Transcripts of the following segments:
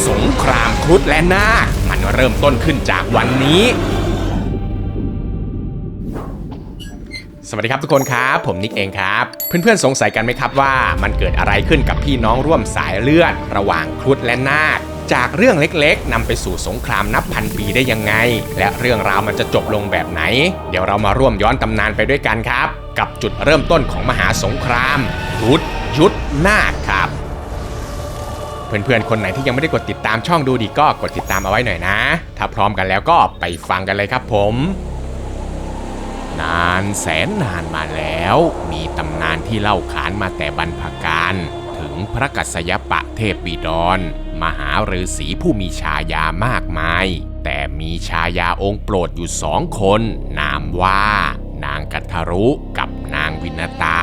สงครามครุฑและนาคมันเริ่มต้นขึ้นจากวันนี้สวัสดีครับทุกคนครับผมนิกเองครับเพื่อนๆสงสัยกันไหมครับว่ามันเกิดอะไรขึ้นกับพี่น้องร่วมสายเลือดระหว่างครุฑและนาคจากเรื่องเล็กๆนำไปสู่สงครามนับพันปีได้ยังไงและเรื่องราวมันจะจบลงแบบไหนเดี๋ยวเรามาร่วมย้อนตำนานไปด้วยกันครับกับจุดเริ่มต้นของมหาสงครามครุฑยุทธนาคครับเพื่อนๆคนไหนที่ยังไม่ได้กดติดตามช่องดูดีก็กดติดตามเอาไว้หน่อยนะถ้าพร้อมกันแล้วก็ไปฟังกันเลยครับผมนานแสนนานมาแล้วมีตำนานที่เล่าขานมาแต่บรรพกาลถึงพระกัสสยปะเทพบิดรมหาฤาษีผู้มีฉายามากมายแต่มีฉายาองค์โปรดอยู่2 คนนามว่านางกัทรุกับนางวินตา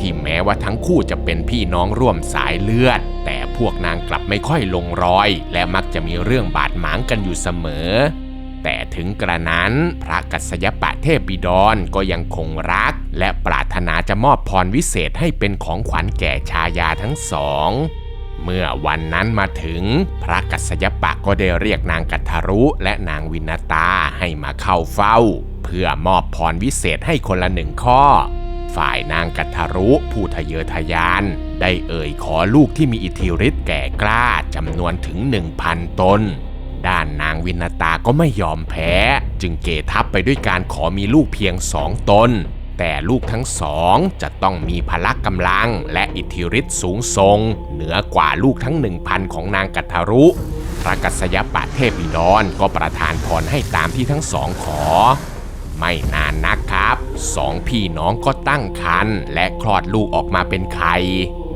ที่แม้ว่าทั้งคู่จะเป็นพี่น้องร่วมสายเลือดแต่พวกนางกลับไม่ค่อยลงรอยและมักจะมีเรื่องบาดหมางกันอยู่เสมอแต่ถึงกระนั้นพระกัสสยปะเทพบิดรก็ยังคงรักและปรารถนาจะมอบพรวิเศษให้เป็นของขวัญแก่ชายาทั้งสองเมื่อวันนั้นมาถึงพระกัสสยปะก็ได้เรียกนางกัทรุและนางวินตาให้มาเข้าเฝ้าเพื่อมอบพรวิเศษให้คนละ1 ข้อฝ่ายนางกัทรุผู้ทะเยอทะยานได้เอ่ยขอลูกที่มีอิทธิฤทธิ์แก่กล้าจำนวนถึง 1,000 ตนด้านนางวินตาก็ไม่ยอมแพ้จึงเกทับไปด้วยการขอมีลูกเพียง2 ตนแต่ลูกทั้ง2จะต้องมีพละกำลังและอิทธิฤทธิ์สูงส่งเหนือกว่าลูกทั้ง 1,000 ของนางกัทรุพระกัสสยปะเทพบิดรก็ประทานพรให้ตามที่ทั้ง2ขอไม่นานนักครับ2 พี่น้องก็ตั้งครรภ์และคลอดลูกออกมาเป็นไข่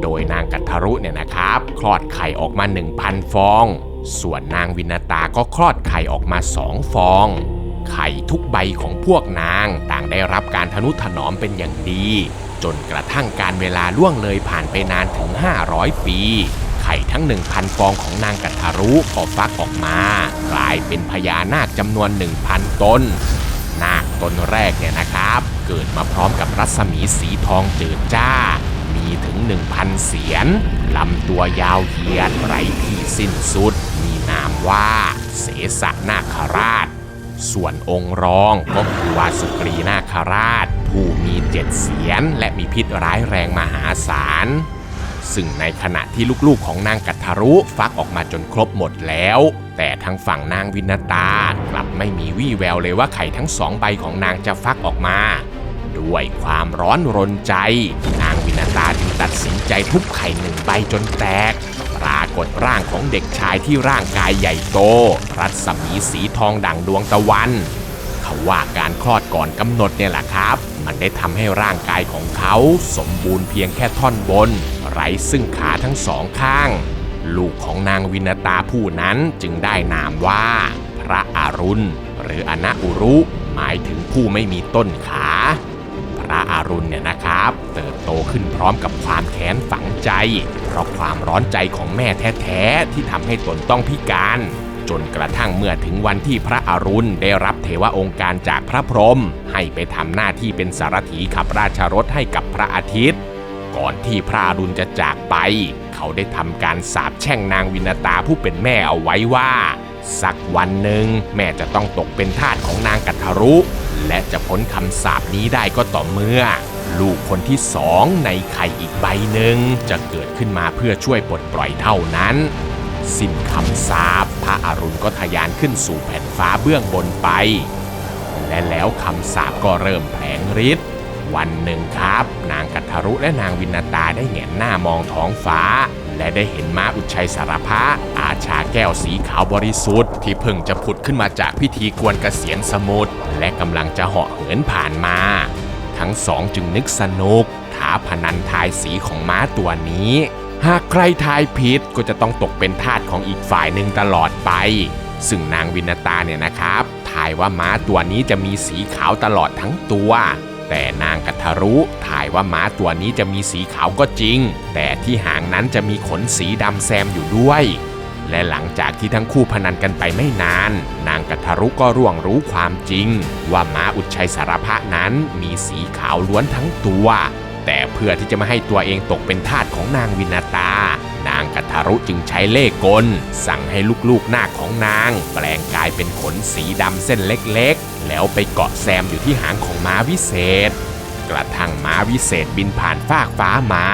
โดยนางกัทรุเนี่ยนะครับคลอดไข่ออกมา 1,000 ฟองส่วนนางวินตาก็คลอดไข่ออกมา2 ฟองไข่ทุกใบของพวกนางต่างได้รับการทนุถนอมเป็นอย่างดีจนกระทั่งการเวลาล่วงเลยผ่านไปนานถึง500 ปีไข่ทั้ง 1,000 ฟองของนางกัทรุก็ฟักออกมากลายเป็นพญานาคจำนวน 1,000 ตนนาคตนแรกเนี่ยนะครับเกิดมาพร้อมกับรัศมีสีทองเจิดจ้ามีถึง 1,000 เสียนลำตัวยาวเหยียดไร้ที่สิ้นสุดมีนามว่าเสสนาคราชส่วนองค์รองก็คือวาสุกรีนาคราชผู้มี7 เสียนและมีพิษร้ายแรงมหาศาลซึ่งในขณะที่ลูกๆของนางกัทรุฟักออกมาจนครบหมดแล้วแต่ทางฝั่งนางวินตากลับไม่มีวี่แววเลยว่าไข่ทั้ง2 ใบของนางจะฟักออกมาด้วยความร้อนรนใจนางวินตาจึงตัดสินใจทุบไข่1 ใบจนแตกปรากฏร่างของเด็กชายที่ร่างกายใหญ่โตรัศมีสีทองดั่งดวงตะวันเขาว่าการคลอดก่อนกำหนดเนี่ยแหละครับมันได้ทำให้ร่างกายของเขาสมบูรณ์เพียงแค่ท่อนบนไร้ซึ่งขาทั้ง2 ข้างลูกของนางวินตาผู้นั้นจึงได้นามว่าพระอรุณหรืออนะอุรุหมายถึงผู้ไม่มีต้นขาพระอรุณเนี่ยนะครับเติบโตขึ้นพร้อมกับความแค้นฝังใจเพราะความร้อนใจของแม่แท้ๆที่ทำให้ตนต้องพิการจนกระทั่งเมื่อถึงวันที่พระอรุณได้รับเทวองค์การจากพระพรหมให้ไปทำหน้าที่เป็นสารถีขับราชรถให้กับพระอาทิตย์ก่อนที่พระอรุณจะจากไปเขาได้ทำการสาปแช่งนางวินตาผู้เป็นแม่เอาไว้ว่าสักวันหนึ่งแม่จะต้องตกเป็นทาสของนางกัทรุและจะพ้นคำสาปนี้ได้ก็ต่อเมื่อลูกคนที่2ในไข่อีกใบหนึ่งจะเกิดขึ้นมาเพื่อช่วยปลดปล่อยเท่านั้นสิ้นคำสาปพระอรุณก็ทะยานขึ้นสู่แผ่นฟ้าเบื้องบนไปและแล้วคำสาปก็เริ่มแผลงฤทธิ์วันหนึ่งครับนางกัทรุและนางวินตาได้แหงนหน้ามองท้องฟ้าและได้เห็นม้าอุชัยสารพะอาชาแก้วสีขาวบริสุทธิ์ที่เพิ่งจะผุดขึ้นมาจากพิธีกวนเกษียณสมุทรและกำลังจะเหาะเหินผ่านมาทั้ง2จึงนึกสนุกท้าพนันทายสีของม้าตัวนี้หากใครทายผิดก็จะต้องตกเป็นทาสของอีกฝ่ายหนึ่งตลอดไปซึ่งนางวินตาเนี่ยนะครับทายว่าม้าตัวนี้จะมีสีขาวตลอดทั้งตัวแต่นางกัทรุทายว่าม้าตัวนี้จะมีสีขาวก็จริงแต่ที่หางนั้นจะมีขนสีดำแซมอยู่ด้วยและหลังจากที่ทั้งคู่พนันกันไปไม่นานนางกัทรุก็ร่วงรู้ความจริงว่าม้าอุชัยสารพะนั้นมีสีขาวล้วนทั้งตัวแต่เพื่อที่จะไม่ให้ตัวเองตกเป็นทาสของนางวินตานางกัท ทารุจึงใช้เล่ห์กลสั่งให้ลูกๆนาคของนางแปลงกายเป็นขนสีดำเส้นเล็กๆแล้วไปเกาะแซมอยู่ที่หางของม้าวิเศษกระทั่งม้าวิเศษบินผ่านฟากฟ้ามา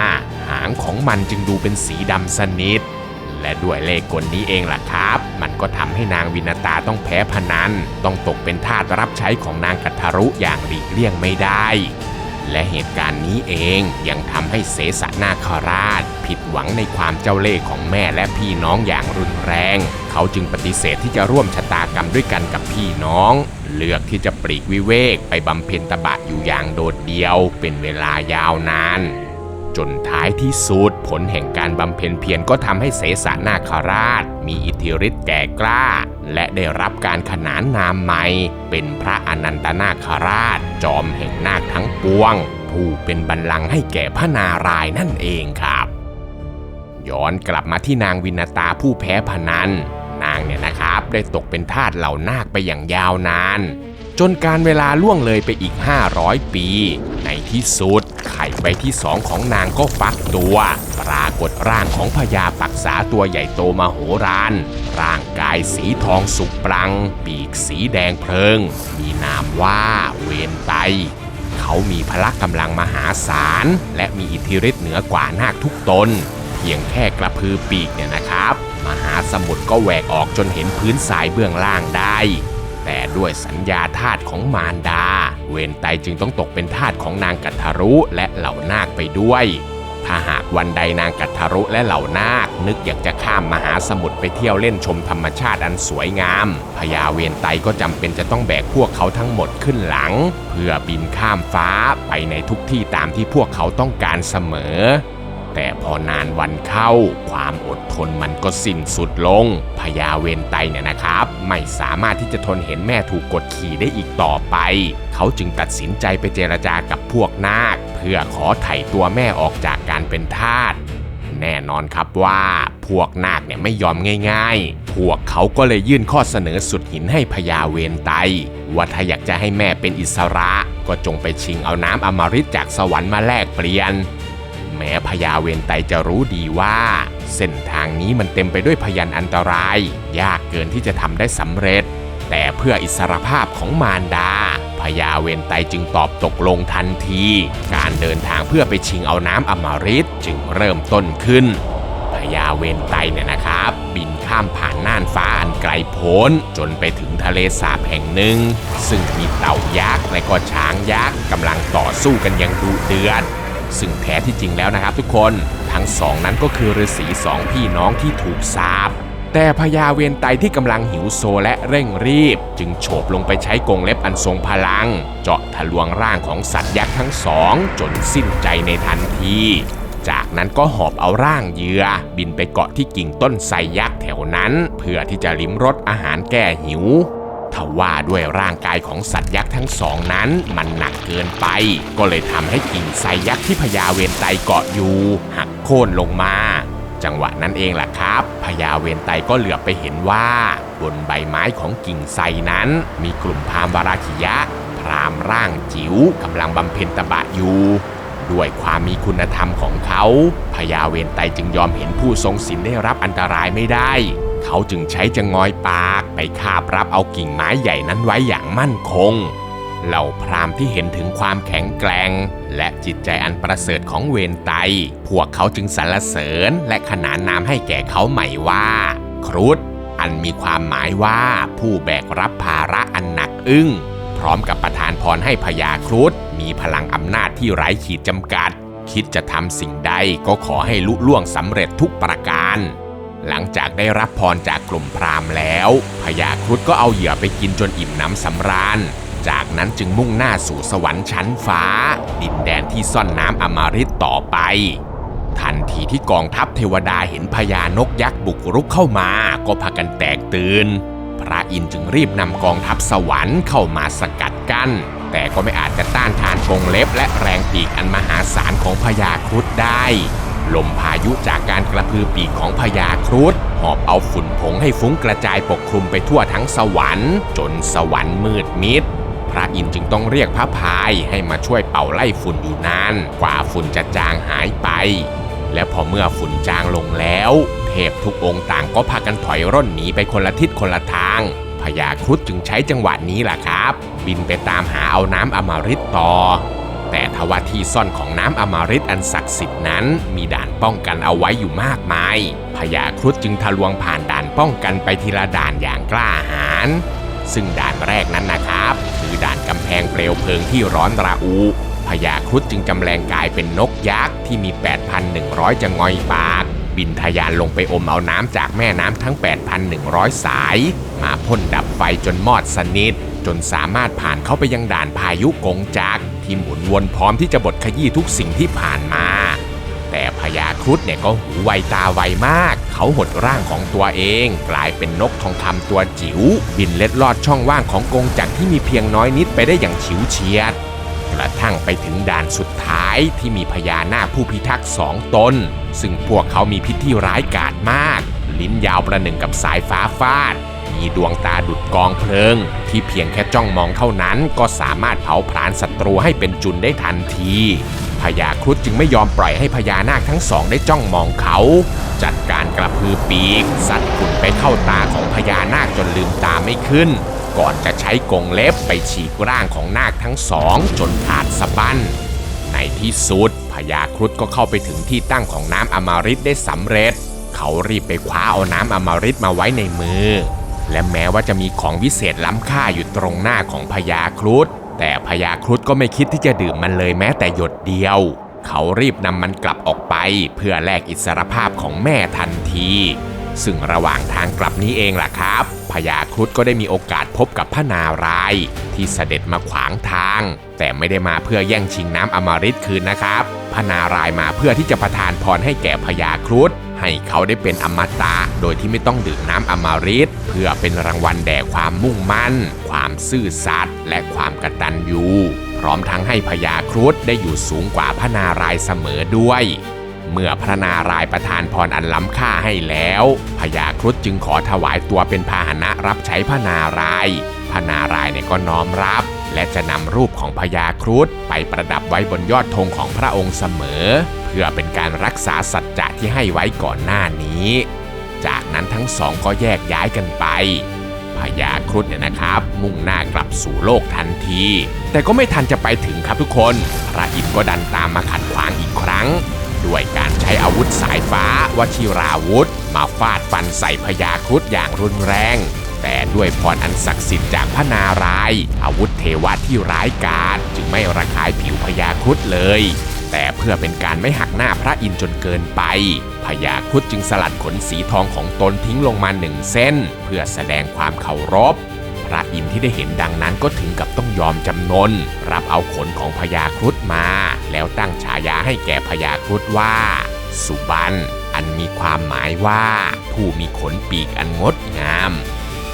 หางของมันจึงดูเป็นสีดำสนิทและด้วยเล่ห์กลนี้เองล่ะครับมันก็ทำให้นางวินตาต้องแพ้พนันต้องตกเป็นทาสรับใช้ของนางกัทรุอย่างหลีกเลี่ยงไม่ได้และเหตุการณ์นี้เองยังทำให้เสสนาคราชผิดหวังในความเจ้าเล่ห์ของแม่และพี่น้องอย่างรุนแรงเขาจึงปฏิเสธที่จะร่วมชะตากรรมด้วยกันกับพี่น้องเลือกที่จะปลีกวิเวกไปบำเพ็ญตบะอยู่อย่างโดดเดี่ยวเป็นเวลายาวนานจนท้ายที่สุดผลแห่งการบำเพ็ญเพียรก็ทำให้เสสนาคราชมีอิทธิฤทธิ์แก่กล้าและได้รับการขนานนามใหม่เป็นพระอนันตนาคราชจอมแห่งนาคทั้งปวงผู้เป็นบัลลังก์ให้แก่พระนารายณ์นั่นเองครับย้อนกลับมาที่นางวินตาผู้แพ้พนันนางเนี่ยนะครับได้ตกเป็นทาสเหล่านาคไปอย่างยาวนานจนการเวลาล่วงเลยไปอีก500ปีในที่สุดไข่ใบที่2ของนางก็ฟักตัวปรากฏร่างของพญาปักษาตัวใหญ่โตมโหฬารร่างกายสีทองสุกปรังปีกสีแดงเพลิงมีนามว่าเวนไตเขามีพละกำลังมหาศาลและมีอิทธิฤทธิ์เหนือกว่านาคทุกตนเพียงแค่กระพือปีกเนี่ยนะครับมหาสมุทรก็แหวกออกจนเห็นพื้นทรายเบื้องล่างได้แต่ด้วยสัญญาทาสของมารดาเวนไตจึงต้องตกเป็นทาสของนางกัทรุและเหล่านาคไปด้วยถ้าหากวันใดนางกัทรุและเหล่านาคนึกอยากจะข้ามมหาสมุทรไปเที่ยวเล่นชมธรรมชาติอันสวยงามพญาเวนไตก็จำเป็นจะต้องแบกพวกเขาทั้งหมดขึ้นหลังเพื่อบินข้ามฟ้าไปในทุกที่ตามที่พวกเขาต้องการเสมอแต่พอนานวันเข้าความอดทนมันก็สิ้นสุดลงพญาเวนไตเนี่ยนะครับไม่สามารถที่จะทนเห็นแม่ถูกกดขี่ได้อีกต่อไปเขาจึงตัดสินใจไปเจรจากับพวกนาคเพื่อขอไถ่ตัวแม่ออกจากการเป็นทาสแน่นอนครับว่าพวกนาคเนี่ยไม่ยอมง่ายๆพวกเขาก็เลยยื่นข้อเสนอสุดหินให้พญาเวนไตว่าถ้าอยากจะให้แม่เป็นอิสระก็จงไปชิงเอาน้ำอมฤตจากสวรรค์มาแลกเปลี่ยนแม้พญาเวนไตจะรู้ดีว่าเส้นทางนี้มันเต็มไปด้วยพยันอันตรายยากเกินที่จะทำได้สำเร็จแต่เพื่ออิสรภาพของมารดาพญาเวนไตจึงตอบตกลงทันทีการเดินทางเพื่อไปชิงเอาน้ำอมฤตจึงเริ่มต้นขึ้นพญาเวนไตเนี่ยนะครับบินข้ามผ่านน่านฟ้าอันไกลโพ้นจนไปถึงทะเลสาบแห่งหนึ่งซึ่งมีเต่ายักษ์และก็ช้างยักษ์กำลังต่อสู้กันอย่างดุเดือดซึ่งแท้ที่จริงแล้วนะครับทุกคนทั้งสองนั้นก็คือฤาษีสองพี่น้องที่ถูกสาปแต่พญาเวนไตที่กำลังหิวโซและเร่งรีบจึงโฉบลงไปใช้กรงเล็บอันทรงพลังเจาะทะลวงร่างของสัตว์ยักษ์ทั้งสองจนสิ้นใจในทันทีจากนั้นก็หอบเอาร่างเหยื่อบินไปเกาะที่กิ่งต้นไทรยักษ์แถวนั้นเพื่อที่จะลิ้มรสอาหารแก้หิวทว่าด้วยร่างกายของสัตว์ยักษ์ทั้งสองนั้นมันหนักเกินไปก็เลยทำให้กิ่งไทรยักษ์ที่พญาเวนไตเกาะอยู่หักโค่นลงมาจังหวะนั้นเองล่ะครับพญาเวนไตก็เหลือบไปเห็นว่าบนใบไม้ของกิ่งไทรนั้นมีกลุ่มพราหมณ์วราคิยะพราหมณ์ร่างจิ๋วกำลังบำเพ็ญตบะอยู่ด้วยความมีคุณธรรมของเขาพญาเวนไตจึงยอมเห็นผู้ทรงศีลได้รับอันตรายไม่ได้เขาจึงใช้จะงอยปากไปคาบรับเอากิ่งไม้ใหญ่นั้นไว้อย่างมั่นคงเหล่าพราหมณ์ที่เห็นถึงความแข็งแกร่งและจิตใจอันประเสริฐของเวนไตพวกเขาจึงสรรเสริญและขนานนามให้แก่เขาใหม่ว่าครุฑอันมีความหมายว่าผู้แบกรับภาระอันหนักอึ้งพร้อมกับประทานพรให้พญาครุฑมีพลังอำนาจที่ไร้ขีดจำกัดคิดจะทำสิ่งใดก็ขอให้ลุล่วงสำเร็จทุกประการหลังจากได้รับพรจากกลุ่มพราหมณ์แล้วพญาครุฑก็เอาเหยื่อไปกินจนอิ่มน้ำสำราญจากนั้นจึงมุ่งหน้าสู่สวรรค์ชั้นฟ้าดินแดนที่ซ่อนน้ำอมฤตต่อไปทันทีที่กองทัพเทวดาเห็นพญานกยักษ์บุกรุกเข้ามาก็พากันแตกตื่นพระอินทร์จึงรีบนำกองทัพสวรรค์เข้ามาสกัดกั้นแต่ก็ไม่อาจจะต้านทานกรงเล็บและแรงปีกอันมหาศาลของพญาครุฑได้ลมพายุจากการกระพือปีกของพญาครุฑหอบเอาฝุ่นผงให้ฟุ้งกระจายปกคลุมไปทั่วทั้งสวรรค์จนสวรรค์มืดมิดพระอินทร์จึงต้องเรียกพระพายให้มาช่วยเป่าไล่ฝุ่นอยู่นานกว่าฝุ่นจะจางหายไปและพอเมื่อฝุ่นจางลงแล้ว เทพทุกองค์ต่างก็พากันถอยร่นหนีไปคนละทิศคนละทางพญาครุฑจึงใช้จังหวะนี้ล่ะครับบินไปตามหาเอาน้ำอมฤตต่อแต่ทว่าที่ซ่อนของน้ำอมฤตอันศักดิ์สิทธิ์นั้นมีด่านป้องกันเอาไว้อยู่มากมายพญาครุฑจึงทะลวงผ่านด่านป้องกันไปทีละด่านอย่างกล้าหาญซึ่งด่านแรกนั้นนะครับคือด่านกำแพงเปลวเพลิงที่ร้อนระอุพญาครุฑจึงจำแรงกายเป็นนกยักษ์ที่มี 8,100 จะงอยปากบินทะยานลงไปอมเอาน้ำจากแม่น้ำทั้ง 8,100 สายมาพ่นดับไฟจนมอดสนิทจนสามารถผ่านเข้าไปยังด่านพายุกงจักรที่หมุนวนพร้อมที่จะบดขยี้ทุกสิ่งที่ผ่านมาแต่พญาครุฑเนี่ยก็หูไวตาไวมากเขาหดร่างของตัวเองกลายเป็นนกทองคำตัวจิ๋วบินเล็ดลอดช่องว่างของกงจักรที่มีเพียงน้อยนิดไปได้อย่างฉิวเฉียดกระทั่งไปถึงด่านสุดท้ายที่มีพญานาคผู้พิทักษ์2 ตนซึ่งพวกเขามีพิษที่ร้ายกาจมากลิ้นยาวประหนึ่งกับสายฟ้าฟาดมีดวงตาดุจกองเพลิงที่เพียงแค่จ้องมองเท่านั้นก็สามารถเผาผลาญศัตรูให้เป็นจุนได้ทันทีพญาครุฑจึงไม่ยอมปล่อยให้พญานาคทั้งสองได้จ้องมองเขาจัดการกระพือปีกซัดฝุ่นไปเข้าตาของพญานาคจนลืมตาไม่ขึ้นก่อนจะใช้กรงเล็บไปฉีกร่างของนาคทั้งสองจนขาดสะบั้นในที่สุดพญาครุฑก็เข้าไปถึงที่ตั้งของน้ำอมฤตได้สำเร็จเขารีบไปคว้าเอาน้ำอมฤตมาไว้ในมือและแม้ว่าจะมีของวิเศษล้ำค่าอยู่ตรงหน้าของพญาครุฑแต่พญาครุฑก็ไม่คิดที่จะดื่มมันเลยแม้แต่หยดเดียวเขารีบนำมันกลับออกไปเพื่อแลกอิสรภาพของแม่ทันทีซึ่งระหว่างทางกลับนี้เองล่ะครับพญาครุฑก็ได้มีโอกาสพบกับพระนารายณ์ที่เสด็จมาขวางทางแต่ไม่ได้มาเพื่อแย่งชิงน้ำอมฤตคืนนะครับพระนารายณ์มาเพื่อที่จะประทานพรให้แก่พญาครุฑให้เขาได้เป็นอมตะโดยที่ไม่ต้องดื่มน้ำอมฤตเพื่อเป็นรางวัลแด่ความมุ่งมั่นความซื่อสัตย์และความกตัญญูพร้อมทั้งให้พญาครุฑได้อยู่สูงกว่าพระนารายณ์เสมอด้วยเมื่อพระนารายณ์ประทานพรอันล้ำค่าให้แล้วพญาครุฑจึงขอถวายตัวเป็นพาหนะรับใช้พระนารายณ์พระนารายณ์เนี่ยก็น้อมรับและจะนำรูปของพญาครุฑไปประดับไว้บนยอดธงของพระองค์เสมอเพื่อเป็นการรักษาสัจจะที่ให้ไว้ก่อนหน้านี้จากนั้นทั้งสองก็แยกย้ายกันไปพญาครุฑเนี่ยนะครับมุ่งหน้ากลับสู่โลกทันทีแต่ก็ไม่ทันจะไปถึงครับทุกคนพระอินทร์ก็ดันตามมาขัดขวางอีกครั้งด้วยการใช้อาวุธสายฟ้าวชิราวุธมาฟาดฟันใส่พญาครุฑอย่างรุนแรงแต่ด้วยพรอันศักดิ์สิทธิ์จากพระนารายณ์อาวุธเทวะที่ร้ายกาจจึงไม่ระคายผิวพญาครุฑเลยแต่เพื่อเป็นการไม่หักหน้าพระอินทร์จนเกินไปพญาครุฑจึงสลัดขนสีทองของตนทิ้งลงมา1 เส้นเพื่อแสดงความเคารพพระอินทร์ที่ได้เห็นดังนั้นก็ถึงกับต้องยอมจำนนรับเอาขนของพญาครุฑมาแล้วตั้งฉายาให้แก่พญาครุฑว่าสุบรรณอันมีความหมายว่าผู้มีขนปีกอันงดงาม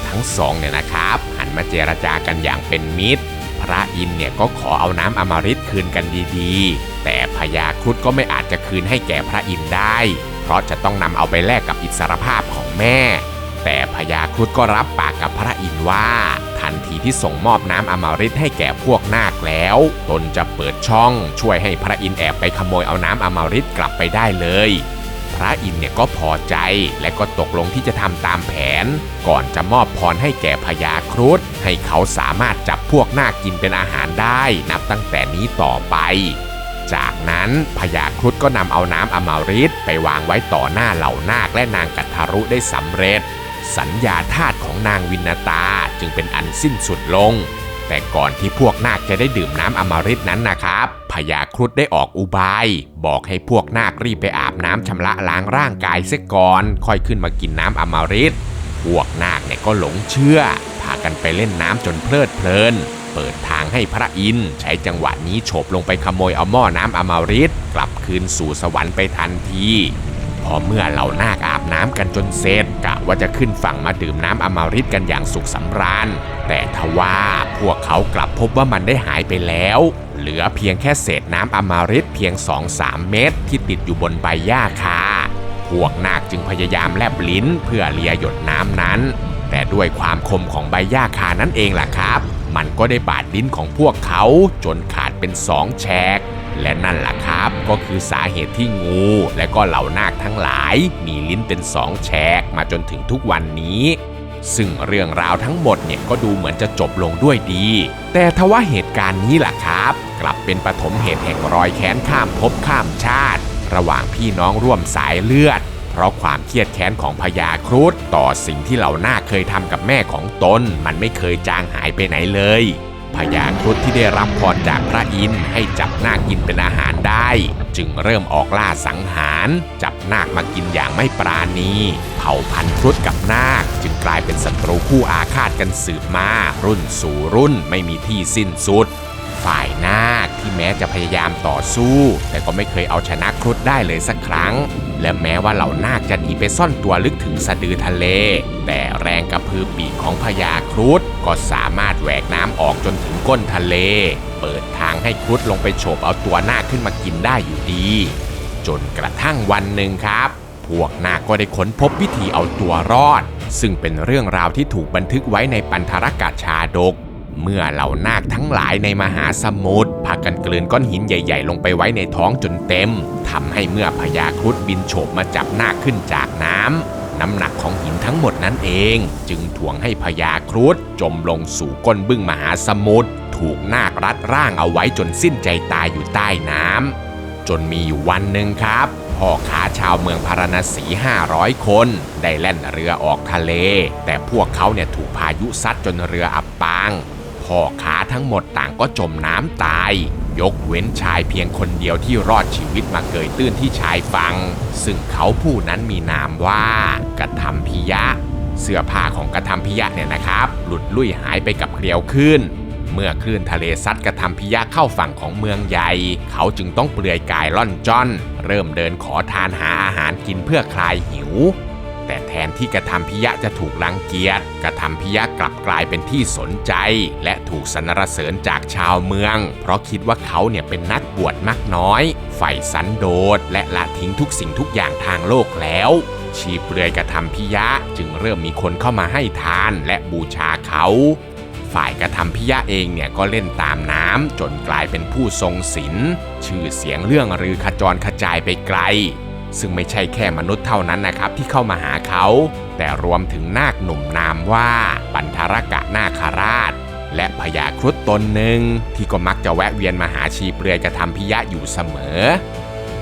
ทั้งสองเนี่ยนะครับหันมาเจรจากันอย่างเป็นมิตรพระอินทร์เนี่ยก็ขอเอาน้ำอมฤตคืนกันดีๆแต่พญาครุฑก็ไม่อาจจะคืนให้แก่พระอินทร์ได้เพราะจะต้องนำเอาไปแลกกับอิสรภาพของแม่แต่พญาครุฑก็รับปากกับพระอินทร์ว่าทันทีที่ส่งมอบน้ำอมฤตให้แก่พวกนาคแล้วตนจะเปิดช่องช่วยให้พระอินทร์แอบไปขโมยเอาน้ำอมฤตกลับไปได้เลยพระอินทร์เนี่ยก็พอใจและก็ตกลงที่จะทำตามแผนก่อนจะมอบพรให้แก่พญาครุฑให้เขาสามารถจับพวกนาคกินเป็นอาหารได้นับตั้งแต่นี้ต่อไปจากนั้นพญาครุฑก็นำเอาน้ำอมฤตไปวางไว้ต่อหน้าเหล่านาคและนางกัทธารุได้สำเร็จสัญญาทาสของนางวินตาจึงเป็นอันสิ้นสุดลงแต่ก่อนที่พวกนาคจะได้ดื่มน้ำอมฤตนั้นนะครับพญาครุฑได้ออกอุบายบอกให้พวกนาครีบไปอาบน้ำชำระล้างร่างกายเสียก่อนค่อยขึ้นมากินน้ำอมฤตพวกนาคเนี่ยก็หลงเชื่อพากันไปเล่นน้ำจนเพลิดเพลินเปิดทางให้พระอินทร์ใช้จังหวะนี้โฉบลงไปขโมยเอาหม้อน้ำอมฤตกลับคืนสู่สวรรค์ไปทันทีพอเมื่อเหล่านาคอาบน้ำกันจนเสร็จกะว่าจะขึ้นฝั่งมาดื่มน้ำอมฤตกันอย่างสุขสำราญแต่ทว่าพวกเขากลับพบว่ามันได้หายไปแล้วเหลือเพียงแค่เศษน้ำอมฤตเพียง 2-3 เม็ดที่ติดอยู่บนใบหญ้าคาพวกนาคจึงพยายามแลบลิ้นเพื่อเลียหยดน้ำนั้นแต่ด้วยความคมของใบหญ้าคานั่นเองล่ะครับมันก็ได้บาดลิ้นของพวกเขาจนขาดเป็น2 แฉก และนั่นล่ะครับก็คือสาเหตุที่งูและก็เหล่านาคทั้งหลายมีลิ้นเป็นสองแฉกมาจนถึงทุกวันนี้ซึ่งเรื่องราวทั้งหมดเนี่ยก็ดูเหมือนจะจบลงด้วยดีแต่ทว่าเหตุการณ์นี้ล่ะครับกลับเป็นปฐมเหตุแห่งรอยแค้นข้ามภพข้ามชาติระหว่างพี่น้องร่วมสายเลือดเพราะความเครียดแค้นของพญาครุฑต่อสิ่งที่เหล่านาคเคยทำกับแม่ของตนมันไม่เคยจางหายไปไหนเลยพญาครุฑที่ได้รับพรจากพระอินทร์ให้จับนาคกินเป็นอาหารได้จึงเริ่มออกล่าสังหารจับนาคมากินอย่างไม่ปราณีเผ่าพันธุ์ครุฑกับนาคจึงกลายเป็นศัตรูคู่อาฆาตกันสืบมารุ่นสู่รุ่นไม่มีที่สิ้นสุดฝ่ายนาคที่แม้จะพยายามต่อสู้แต่ก็ไม่เคยเอาชนะครุฑได้เลยสักครั้งและแม้ว่าเหล่านาคจะหนีไปซ่อนตัวลึกถึงสะดือทะเลแต่แรงกระพือปีกของพญาครุฑก็สามารถแหวกน้ำออกจนถึงก้นทะเลเปิดทางให้ครุฑลงไปโฉบเอาตัวนาคขึ้นมากินได้อยู่ดีจนกระทั่งวันหนึ่งครับพวกนาคก็ได้ค้นพบวิธีเอาตัวรอดซึ่งเป็นเรื่องราวที่ถูกบันทึกไว้ในปันธรกชาดกเมื่อเหล่านาคทั้งหลายในมหาสมุทรพากันกลืนก้อนหินใหญ่ๆลงไปไว้ในท้องจนเต็มทำให้เมื่อพญาครุฑบินโฉบมาจับนาคขึ้นจากน้ำหนักของหินทั้งหมดนั้นเองจึงถ่วงให้พญาครุฑจมลงสู่ก้นบึ้งมหาสมุทรถูกนาครัดร่างเอาไว้จนสิ้นใจตายอยู่ใต้น้ำจนมีอยู่วันหนึ่งครับพ่อค้าชาวเมืองพาราณสี500 คนได้แล่นเรือออกทะเลแต่พวกเขาเนี่ยถูกพายุซัดจนเรืออับปางพ่อค้าทั้งหมดต่างก็จมน้ำตายยกเว้นชายเพียงคนเดียวที่รอดชีวิตมาเกยตื้นที่ชายฝั่งซึ่งเขาผู้นั้นมีนามว่ากทัมพิยะเสื้อผ้าของกทัมพิยะเนี่ยนะครับหลุดลุ่ยหายไปกับเกลียวคลื่นเมื่อคลื่นทะเลซัดกทัมพิยะเข้าฝั่งของเมืองใหญ่เขาจึงต้องเปลือยกายล่อนจ้อนเริ่มเดินขอทานหาอาหารกินเพื่อคลายหิวแต่แทนที่กทัมพิยะจะถูกรังเกียจกทัมพิยะกลับกลายเป็นที่สนใจและถูกสรรเสริญจากชาวเมืองเพราะคิดว่าเขาเนี่ยเป็นนักบวชมากน้อยใฝ่สันโดษและละทิ้งทุกสิ่งทุกอย่างทางโลกแล้วชีเปลือยกทัมพิยะจึงเริ่มมีคนเข้ามาให้ทานและบูชาเขาฝ่ายกทัมพิยะเองเนี่ยก็เล่นตามน้ำจนกลายเป็นผู้ทรงศีลชื่อเสียงเรื่องลือขจรกระจายไปไกลซึ่งไม่ใช่แค่มนุษย์เท่านั้นนะครับที่เข้ามาหาเขาแต่รวมถึงนาคหนุ่มนามว่าปันธรกะนาคราชและพญาครุฑตนหนึ่งที่ก็มักจะแวะเวียนมาหาชีเปลือยกทัมพิยะอยู่เสมอ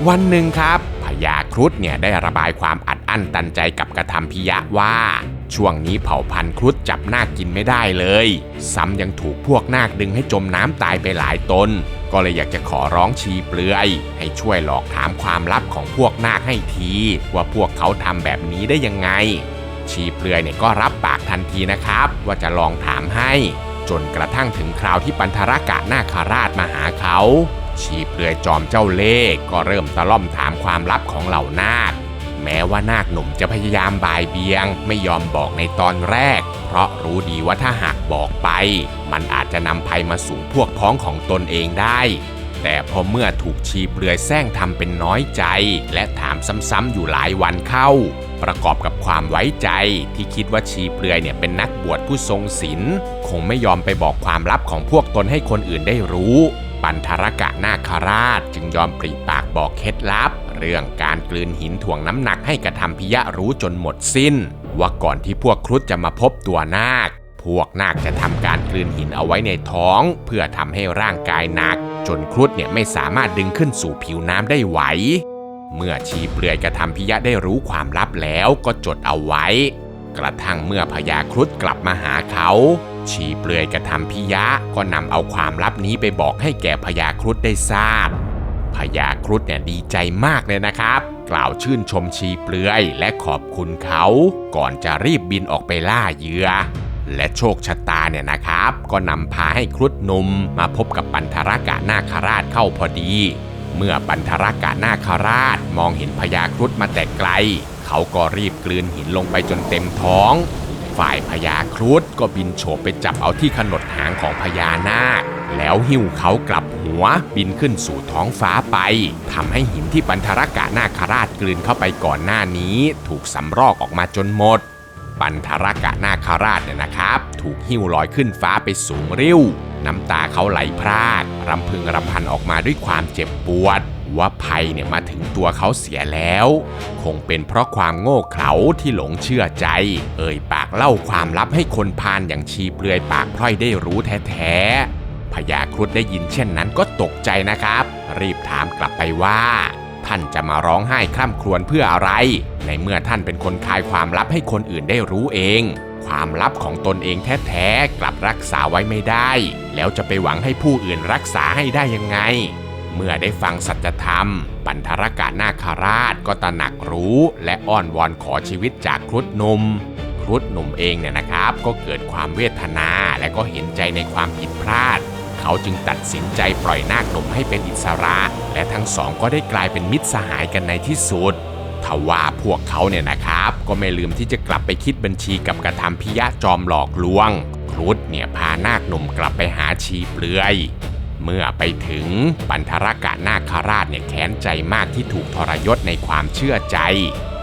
วันหนึ่งครับพญาครุฑเนี่ยได้ระบายความอัดอั้นตันใจกับกทัมพิยะว่าช่วงนี้เผ่าพันธุ์ครุฑจับนาคกินไม่ได้เลยซ้ำยังถูกพวกนาคดึงให้จมน้ำตายไปหลายตนก็เลยอยากจะขอร้องชีเปลือยให้ช่วยหลอกถามความลับของพวกนาคให้ทีว่าพวกเขาทำแบบนี้ได้ยังไงชีเปลือยเนี่ยก็รับปากทันทีนะครับว่าจะลองถามให้จนกระทั่งถึงคราวที่ปันธรกะนาคราชมาหาเขาชีเปลือยจอมเจ้าเล่ห์ก็เริ่มตะล่อมถามความลับของเหล่านาคแม้ว่านาคหนุ่มจะพยายามบ่ายเบียงไม่ยอมบอกในตอนแรกเพราะรู้ดีว่าถ้าหากบอกไปมันอาจจะนำภัยมาสู่พวกพ้องของตนเองได้แต่พอเมื่อถูกชีเปลือยแซงทำเป็นน้อยใจและถามซ้ำๆอยู่หลายวันเข้าประกอบกับความไว้ใจที่คิดว่าชีเปลือยเนี่ยเป็นนักบวชผู้ทรงศีลคงไม่ยอมไปบอกความลับของพวกตนให้คนอื่นได้รู้ปันธรกะนาคราชจึงยอมปริปากบอกเคล็ดลับเรื่องการกลืนหินถ่วงน้ำหนักให้กทัมพิยะรู้จนหมดสิ้นว่าก่อนที่พวกครุฑจะมาพบตัวนาคพวกนาคจะทำการกลืนหินเอาไว้ในท้องเพื่อทำให้ร่างกายหนักจนครุฑเนี่ยไม่สามารถดึงขึ้นสู่ผิวน้ำได้ไหวเมื่อชีเปลือยกทัมพิยะได้รู้ความลับแล้วก็จดเอาไว้กระทั่งเมื่อพญาครุฑกลับมาหาเขาชีเปลือยกทัมพิยะก็นำเอาความลับนี้ไปบอกให้แก่พญาครุฑได้ทราบพญาครุฑเนี่ยดีใจมากเลยนะครับกล่าวชื่นชมชีเปลือยและขอบคุณเขาก่อนจะรีบบินออกไปล่าเหยื่อและโชคชะตาเนี่ยนะครับก็นำพาให้ครุฑหนุ่มมาพบกับปันธรกะนาคราชเข้าพอดีเมื่อปันธรกะนาคราชมองเห็นพญาครุฑมาแต่ไกลเขาก็รีบกลืนหินลงไปจนเต็มท้องฝ่ายพญาครุฑก็บินโฉบไปจับเอาที่ขนดหางของพญานาคแล้วหิ้วเขากลับหัวบินขึ้นสู่ท้องฟ้าไปทำให้หินที่ปันธรกะนาคราชกลืนเข้าไปก่อนหน้านี้ถูกสำรอกออกมาจนหมดปันธรกะนาคราชเนี่ยนะครับถูกหิ้วลอยขึ้นฟ้าไปสูงริ้ว น้ำตาเขาไหลพรากรำพึงรำพันออกมาด้วยความเจ็บปวดว่าภัยเนี่ยมาถึงตัวเขาเสียแล้วคงเป็นเพราะความโง่เขลาที่หลงเชื่อใจเอ่ยปากเล่าความลับให้คนพาลอย่างชีเปลือยปากพร่อยได้รู้แท้ๆพญาครุฑได้ยินเช่นนั้นก็ตกใจนะครับรีบถามกลับไปว่าท่านจะมาร้องไห้คร่ำครวญเพื่ออะไรในเมื่อท่านเป็นคนคายความลับให้คนอื่นได้รู้เองความลับของตนเองแท้ๆกลับรักษาไว้ไม่ได้แล้วจะไปหวังให้ผู้อื่นรักษาให้ได้ยังไงเมื่อได้ฟังสัจธรรมปันธรกานาคราชก็ตระหนักรู้และอ้อนวอนขอชีวิตจากครุฑหนุ่มครุฑหนุ่มเองเนี่ยนะครับก็เกิดความเวทนาและก็เห็นใจในความผิดพลาดเขาจึงตัดสินใจปล่อยนาคหนุ่มให้เป็นอิสระและทั้งสองก็ได้กลายเป็นมิตรสหายกันในที่สุดทว่าพวกเขาเนี่ยนะครับก็ไม่ลืมที่จะกลับไปคิดบัญชีกับกระทำพิยะจอมหลอกลวงครุฑเนี่ยพานาคหนุ่มกลับไปหาชีเปลือยเมื่อไปถึงปันธรกานาคราชเนี่ยแค้นใจมากที่ถูกทรยศในความเชื่อใจ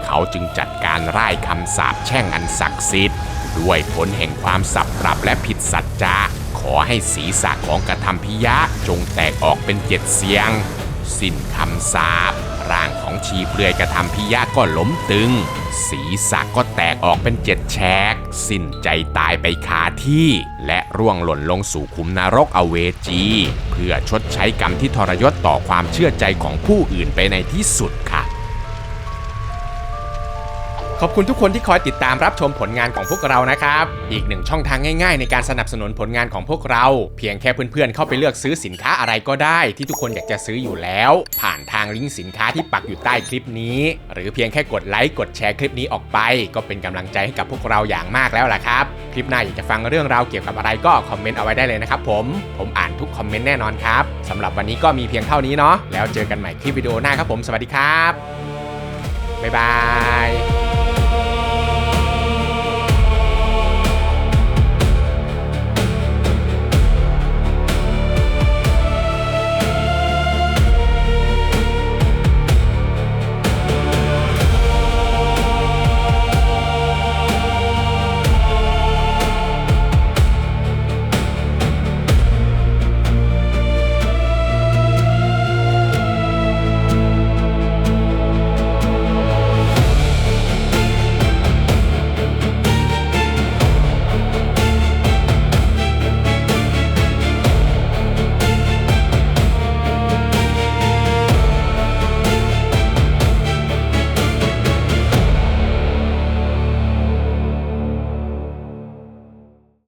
เขาจึงจัดการร่ายคำสาปแช่งอันศักดิ์สิทธิ์ด้วยผลแห่งความสับปรับและผิดสัจจะขอให้ศีรษะของกระทำพิยะจงแตกออกเป็น7เสียงสิ้นคำสาปร่างของชีเปลือยกระทำพิยะก็ล้มตึงศีรษะก็แตกออกเป็น7แฉกสิ้นใจตายไปคาที่และร่วงหล่นลงสู่ขุมนรกอเวจีเพื่อชดใช้กรรมที่ทรยศต่อความเชื่อใจของผู้อื่นไปในที่สุดค่ะขอบคุณทุกคนที่คอยติดตามรับชมผลงานของพวกเรานะครับอีกหนึ่งช่องทางง่ายๆในการสนับสนุนผลงานของพวกเราเพียงแค่เพื่อนๆเข้าไปเลือกซื้อสินค้าอะไรก็ได้ที่ทุกคนอยากจะซื้ออยู่แล้วผ่านทางลิงก์สินค้าที่ปักอยู่ใต้คลิปนี้หรือเพียงแค่กดไลค์กดแชร์คลิปนี้ออกไปก็เป็นกำลังใจให้กับพวกเราอย่างมากแล้วล่ะครับคลิปหน้าอยากจะฟังเรื่องราวเกี่ยวกับอะไรก็คอมเมนต์เอาไว้ได้เลยนะครับผมอ่านทุกคอมเมนต์แน่นอนครับสำหรับวันนี้ก็มีเพียงเท่านี้เนาะแล้วเจอกันใหม่คลิปวิดีโอหน้าครับผมสวัสดีครับบ๊ายบาย